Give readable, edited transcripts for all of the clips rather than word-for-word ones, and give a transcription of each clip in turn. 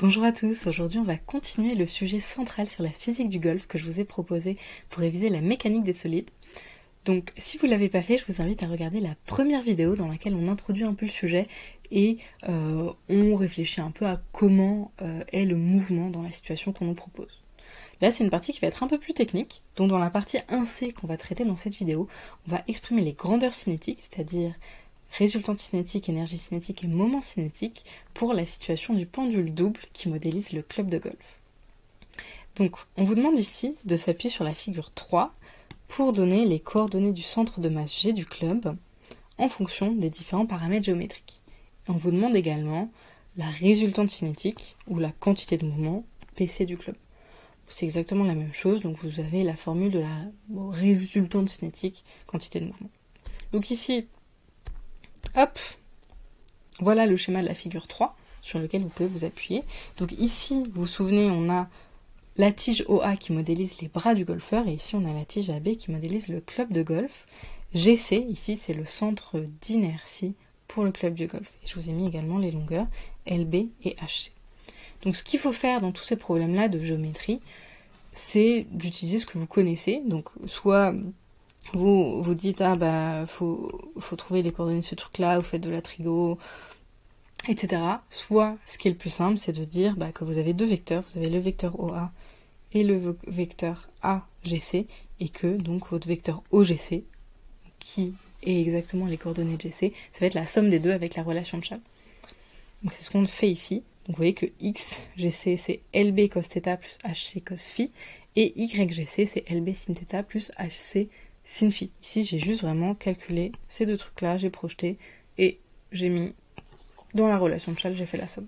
Bonjour à tous, aujourd'hui on va continuer le sujet central sur la physique du golf que je vous ai proposé pour réviser la mécanique des solides. Donc si vous ne l'avez pas fait, je vous invite à regarder la première vidéo dans laquelle on introduit un peu le sujet et on réfléchit un peu à comment est le mouvement dans la situation qu'on nous propose. Là c'est une partie qui va être un peu plus technique, donc dans la partie 1C qu'on va traiter dans cette vidéo, on va exprimer les grandeurs cinétiques, c'est-à-dire résultante cinétique, énergie cinétique et moment cinétique pour la situation du pendule double qui modélise le club de golf. Donc on vous demande ici de s'appuyer sur la figure 3 pour donner les coordonnées du centre de masse G du club en fonction des différents paramètres géométriques. Et on vous demande également la résultante cinétique ou la quantité de mouvement PC du club. C'est exactement la même chose, donc vous avez la formule de la résultante cinétique, quantité de mouvement. Donc ici, hop, voilà le schéma de la figure 3 sur lequel vous pouvez vous appuyer. Donc ici, vous vous souvenez, on a la tige OA qui modélise les bras du golfeur et ici on a la tige AB qui modélise le club de golf. GC, ici c'est le centre d'inertie pour le club de golf. Et je vous ai mis également les longueurs LB et HC. Donc ce qu'il faut faire dans tous ces problèmes-là de géométrie, c'est d'utiliser ce que vous connaissez. Donc soit vous vous dites faut trouver les coordonnées de ce truc là, vous faites de la trigo, etc. Soit ce qui est le plus simple, c'est de dire que vous avez deux vecteurs, vous avez le vecteur OA et le vecteur AGC, et que donc votre vecteur OGC, qui est exactement les coordonnées de GC, ça va être la somme des deux avec la relation de Chasles. Donc c'est ce qu'on fait ici. Donc vous voyez que XGC c'est LB cos θ plus HC cos phi, et YGC c'est LB sin θ plus HC sin phi. Ici j'ai juste vraiment calculé ces deux trucs là, j'ai projeté et j'ai mis dans la relation de Chasles, j'ai fait la somme.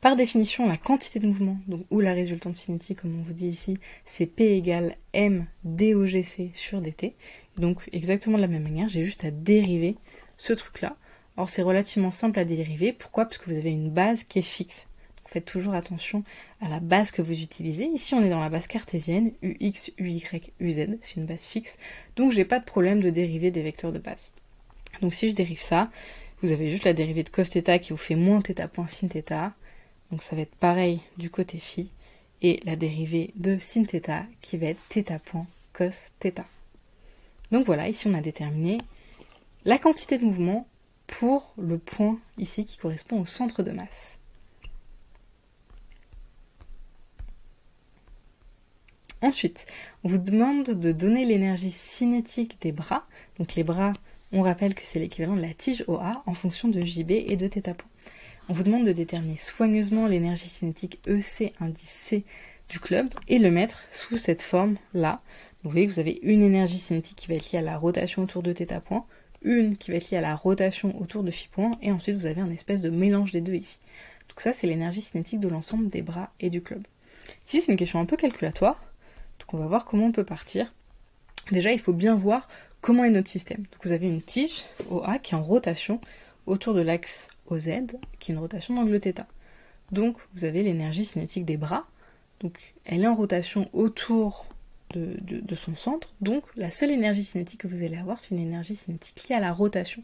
Par définition, la quantité de mouvement, donc, ou la résultante cinétique, comme on vous dit ici, c'est P égale M DOGC sur DT. Donc exactement de la même manière, j'ai juste à dériver ce truc-là. Or c'est relativement simple à dériver, pourquoi? Parce que vous avez une base qui est fixe. Donc faites toujours attention à la base que vous utilisez. Ici on est dans la base cartésienne, UX, UY, UZ, c'est une base fixe, donc j'ai pas de problème de dériver des vecteurs de base. Donc si je dérive ça, vous avez juste la dérivée de cos θ qui vous fait moins θ point sin θ, donc ça va être pareil du côté phi, et la dérivée de sin θ qui va être θ point cos θ. Donc voilà, ici on a déterminé la quantité de mouvement pour le point ici qui correspond au centre de masse. Ensuite, on vous demande de donner l'énergie cinétique des bras. Donc les bras, on rappelle que c'est l'équivalent de la tige OA en fonction de JB et de θ point. On vous demande de déterminer soigneusement l'énergie cinétique EC indice C du club et le mettre sous cette forme-là. Vous voyez que vous avez une énergie cinétique qui va être liée à la rotation autour de θ point, une qui va être liée à la rotation autour de phi point, et ensuite vous avez un espèce de mélange des deux ici. Donc ça, c'est l'énergie cinétique de l'ensemble des bras et du club. Ici, c'est une question un peu calculatoire, donc on va voir comment on peut partir. Déjà, il faut bien voir comment est notre système. Donc vous avez une tige OA qui est en rotation autour de l'axe OZ, qui est une rotation d'angle θ. Donc vous avez l'énergie cinétique des bras, donc elle est en rotation autour de son centre, donc la seule énergie cinétique que vous allez avoir, c'est une énergie cinétique liée à la rotation.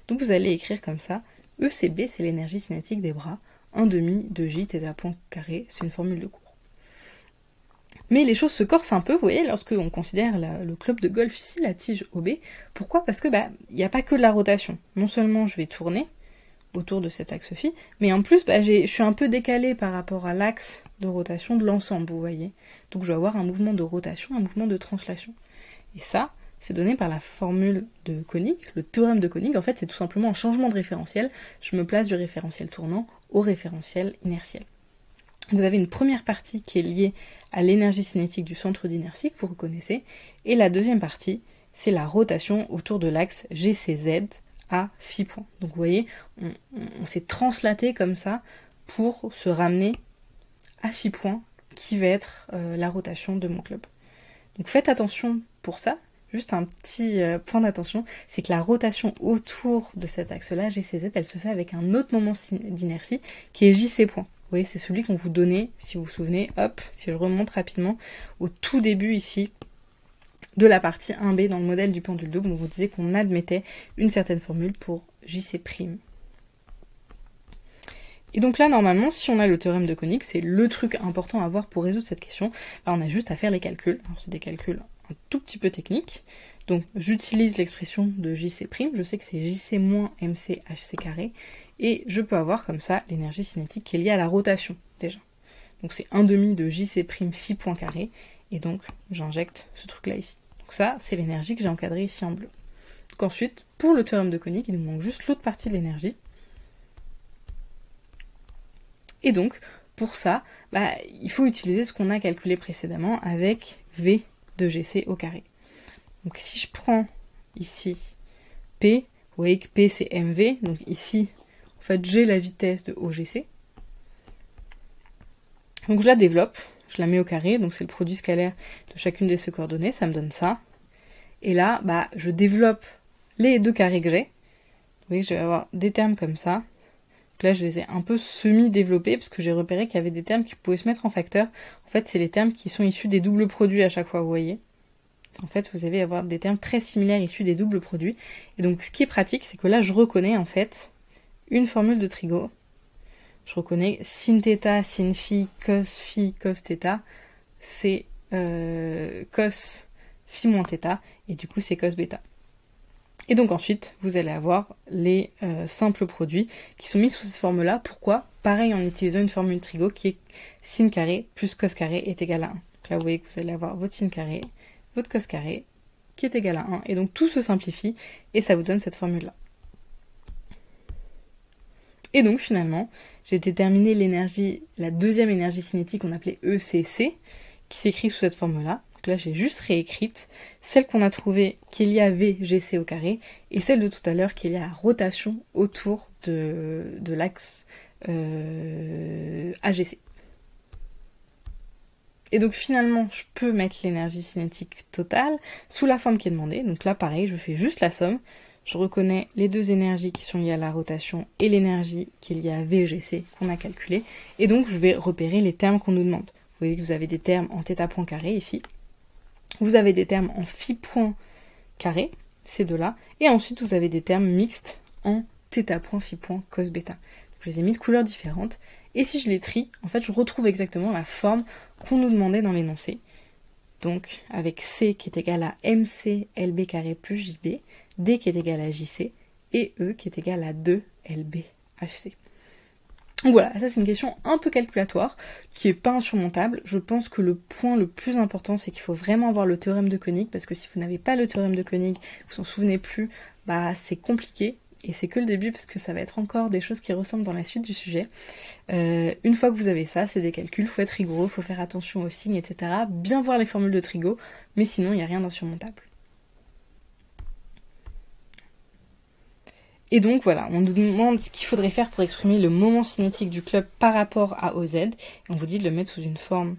Donc vous allez écrire comme ça, ECB c'est l'énergie cinétique des bras, 1/2 de J θ point carré, c'est une formule de cours. Mais les choses se corsent un peu, vous voyez, lorsque on considère le club de golf ici, la tige OB. Pourquoi? Parce que il n'y a pas que de la rotation. Non seulement je vais tourner autour de cet axe phi, mais en plus je suis un peu décalé par rapport à l'axe de rotation de l'ensemble, vous voyez. Donc je vais avoir un mouvement de rotation, un mouvement de translation. Et ça, c'est donné par la formule de Koenig, le théorème de Koenig. En fait, c'est tout simplement un changement de référentiel. Je me place du référentiel tournant au référentiel inertiel. Vous avez une première partie qui est liée à l'énergie cinétique du centre d'inertie, que vous reconnaissez, et la deuxième partie, c'est la rotation autour de l'axe GCZ à phi point. Donc vous voyez, on s'est translaté comme ça pour se ramener à phi point, qui va être la rotation de mon club. Donc faites attention pour ça, juste un petit point d'attention, c'est que la rotation autour de cet axe-là, GCZ, elle se fait avec un autre moment d'inertie, qui est JC point. Vous voyez, c'est celui qu'on vous donnait, si vous vous souvenez, hop, si je remonte rapidement, au tout début ici, de la partie 1B dans le modèle du pendule double, on vous disait qu'on admettait une certaine formule pour JC'. Et donc là, normalement, si on a le théorème de Koenig, c'est le truc important à voir pour résoudre cette question, bah, on a juste à faire les calculs. Alors c'est des calculs un tout petit peu techniques. Donc j'utilise l'expression de JC', je sais que c'est JC moins MC HC carré, et je peux avoir comme ça l'énergie cinétique qui est liée à la rotation, déjà. Donc c'est 1/2 de JC' phi point carré, et donc j'injecte ce truc-là ici. Donc ça, c'est l'énergie que j'ai encadrée ici en bleu. Donc ensuite, pour le théorème de Koenig, il nous manque juste l'autre partie de l'énergie. Et donc, pour ça, bah, il faut utiliser ce qu'on a calculé précédemment avec V de GC au carré. Donc si je prends ici P, vous voyez que P c'est mv, donc ici, en fait, j'ai la vitesse de OGC. Donc je la développe, je la mets au carré, donc c'est le produit scalaire de chacune de ces coordonnées, ça me donne ça. Et là, bah, je développe les deux carrés que j'ai. Vous voyez que je vais avoir des termes comme ça. Donc là, je les ai un peu semi-développés, parce que j'ai repéré qu'il y avait des termes qui pouvaient se mettre en facteur. En fait, c'est les termes qui sont issus des doubles produits à chaque fois, vous voyez. En fait, vous allez avoir des termes très similaires issus des doubles produits. Et donc, ce qui est pratique, c'est que là, je reconnais, en fait, une formule de trigo. Je reconnais sin θ, sin phi, cos θ, c'est cos phi moins θ, et du coup, c'est cos bêta. Et donc ensuite, vous allez avoir les simples produits qui sont mis sous cette forme-là. Pourquoi? Pareil, en utilisant une formule trigo qui est sin carré plus cos carré est égal à 1. Donc là, vous voyez que vous allez avoir votre sin carré, votre cos carré, qui est égal à 1. Et donc tout se simplifie, et ça vous donne cette formule-là. Et donc finalement, j'ai déterminé l'énergie, la deuxième énergie cinétique qu'on appelait ECC, qui s'écrit sous cette forme-là. Donc là, j'ai juste réécrite celle qu'on a trouvée qui est liée à VGC au carré, et celle de tout à l'heure qui est liée à la rotation autour de l'axe AGC. Et donc finalement, je peux mettre l'énergie cinétique totale sous la forme qui est demandée. Donc là, pareil, je fais juste la somme. Je reconnais les deux énergies qui sont liées à la rotation et l'énergie qui est liée à VGC qu'on a calculée. Et donc, je vais repérer les termes qu'on nous demande. Vous voyez que vous avez des termes en θ point carré ici. Vous avez des termes en phi point carré, ces deux-là. Et ensuite, vous avez des termes mixtes en θ point phi point cos bêta. Donc, je les ai mis de couleurs différentes. Et si je les trie, en fait, je retrouve exactement la forme qu'on nous demandait dans l'énoncé. Donc, avec C qui est égal à MC LB carré plus JB, D qui est égal à JC, et E qui est égal à 2 LB HC. Donc voilà, ça c'est une question un peu calculatoire, qui n'est pas insurmontable. Je pense que le point le plus important, c'est qu'il faut vraiment avoir le théorème de Koenig, parce que si vous n'avez pas le théorème de Koenig, vous vous en souvenez plus, bah c'est compliqué. Et c'est que le début, parce que ça va être encore des choses qui ressemblent dans la suite du sujet. Une fois que vous avez ça, c'est des calculs, il faut être rigoureux, il faut faire attention aux signes, etc. Bien voir les formules de trigo, mais sinon, il n'y a rien d'insurmontable. Et donc voilà, on nous demande ce qu'il faudrait faire pour exprimer le moment cinétique du club par rapport à OZ. Et on vous dit de le mettre sous une forme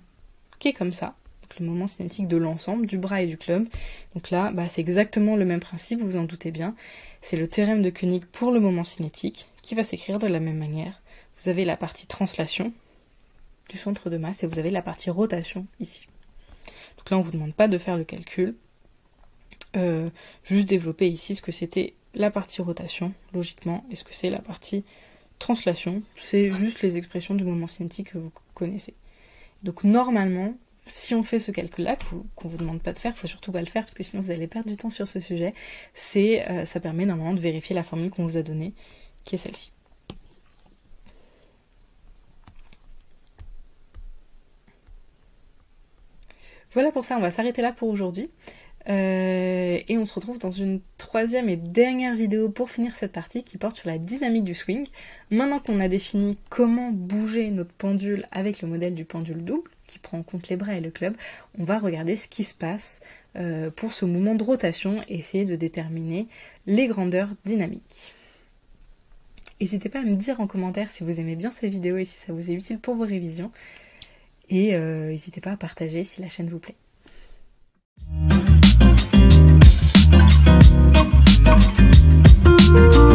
qui est comme ça. Donc le moment cinétique de l'ensemble, du bras et du club. Donc là, bah, c'est exactement le même principe, vous vous en doutez bien. C'est le théorème de Koenig pour le moment cinétique, qui va s'écrire de la même manière. Vous avez la partie translation du centre de masse, et vous avez la partie rotation ici. Donc là, on ne vous demande pas de faire le calcul. Juste développer ici ce que c'était la partie rotation, logiquement, et ce que c'est la partie translation. C'est juste les expressions du moment cinétique que vous connaissez. Donc normalement, si on fait ce calcul-là, qu'on vous demande pas de faire, il faut surtout pas le faire, parce que sinon vous allez perdre du temps sur ce sujet, ça permet normalement de vérifier la formule qu'on vous a donnée, qui est celle-ci. Voilà pour ça, on va s'arrêter là pour aujourd'hui. Et on se retrouve dans une troisième et dernière vidéo pour finir cette partie qui porte sur la dynamique du swing. Maintenant qu'on a défini comment bouger notre pendule avec le modèle du pendule double, qui prend en compte les bras et le club, on va regarder ce qui se passe pour ce mouvement de rotation et essayer de déterminer les grandeurs dynamiques. N'hésitez pas à me dire en commentaire si vous aimez bien ces vidéos et si ça vous est utile pour vos révisions. Et n'hésitez pas à partager si la chaîne vous plaît. Thank you.